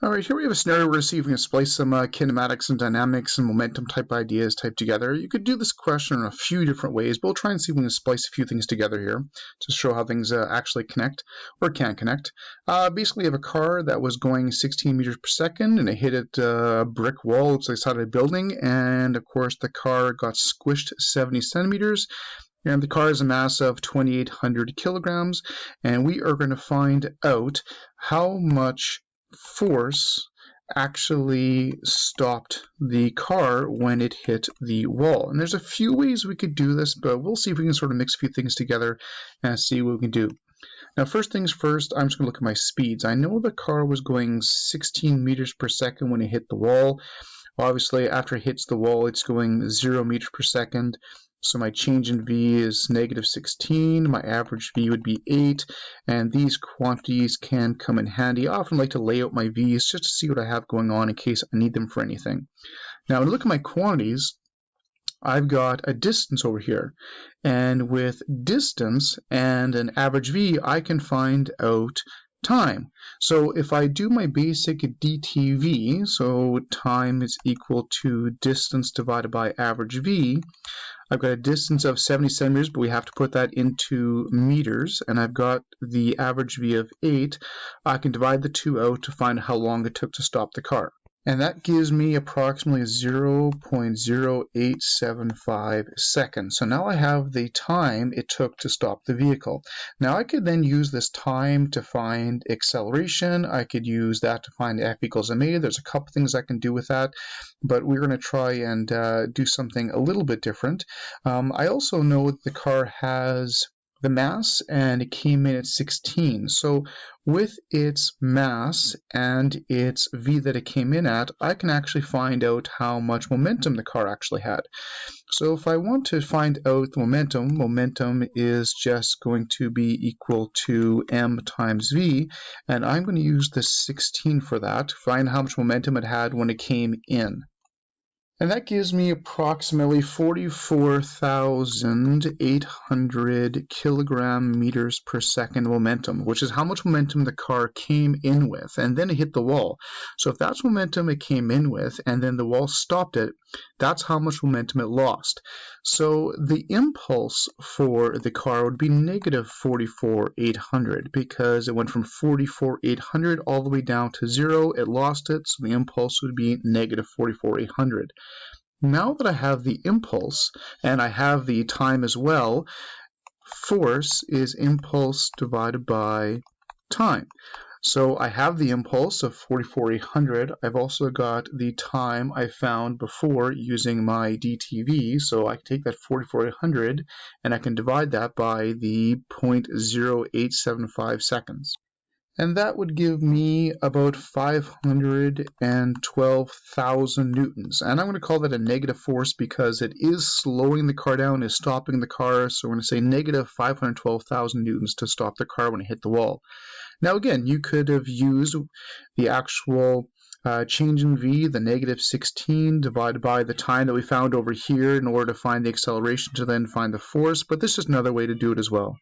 All right, here we have a scenario where we're see if we can splice some kinematics and dynamics and momentum type ideas typed together. You could do this question in a few different ways, but we'll try and see if we can splice a few things together here to show how things actually connect or can connect. Basically, you have a car that was going 16 meters per second and it hit a brick wall outside a building, and of course the car got squished 70 centimeters. And the car has a mass of 2,800 kilograms, and we are going to find out how much force actually stopped the car when it hit the wall. And there's a few ways we could do this, but we'll see if we can sort of mix a few things together and see what we can do. Now, first things first, I'm just going to look at my speeds. I know the car was going 16 meters per second when it hit the wall. Obviously, after it hits the wall, it's going 0 meters per second. So my change in V is negative 16, my average V would be 8, and these quantities can come in handy. I often like to lay out my V's just to see what I have going on in case I need them for anything. Now, when I look at my quantities, I've got a distance over here, and with distance and an average V, I can find out time. So if I do my basic DTV, so time is equal to distance divided by average V, I've got a distance of 70 centimeters, but we have to put that into meters, and I've got the average V of 8. I can divide the two out to find how long it took to stop the car. And that gives me approximately 0.0875 seconds. So now I have the time it took to stop the vehicle. Now I could then use this time to find acceleration. I could use that to find F equals ma. There's a couple things I can do with that, but we're going to try and do something a little bit different. I also know that the car has the mass, and it came in at 16. So with its mass and its V that it came in at, I can actually find out how much momentum the car actually had. So if I want to find out the momentum is just going to be equal to m times V, and I'm going to use the 16 for that to find how much momentum it had when it came in. And that gives me approximately 44,800 kilogram meters per second momentum, which is how much momentum the car came in with, and then it hit the wall. So if that's momentum it came in with, and then the wall stopped it, that's how much momentum it lost. So the impulse for the car would be negative 44,800, because it went from 44,800 all the way down to 0. It lost it, so the impulse would be negative 44,800. Now that I have the impulse and I have the time as well, force is impulse divided by time. So I have the impulse of 44,800. I've also got the time I found before using my DTV. So I can take that 44,800 and I can divide that by the 0.0875 seconds. And that would give me about 512,000 newtons. And I'm going to call that a negative force because it is slowing the car down, is stopping the car. So we're going to say negative 512,000 newtons to stop the car when it hit the wall. Now again, you could have used the actual change in V, the negative 16, divided by the time that we found over here in order to find the acceleration to then find the force, but this is another way to do it as well.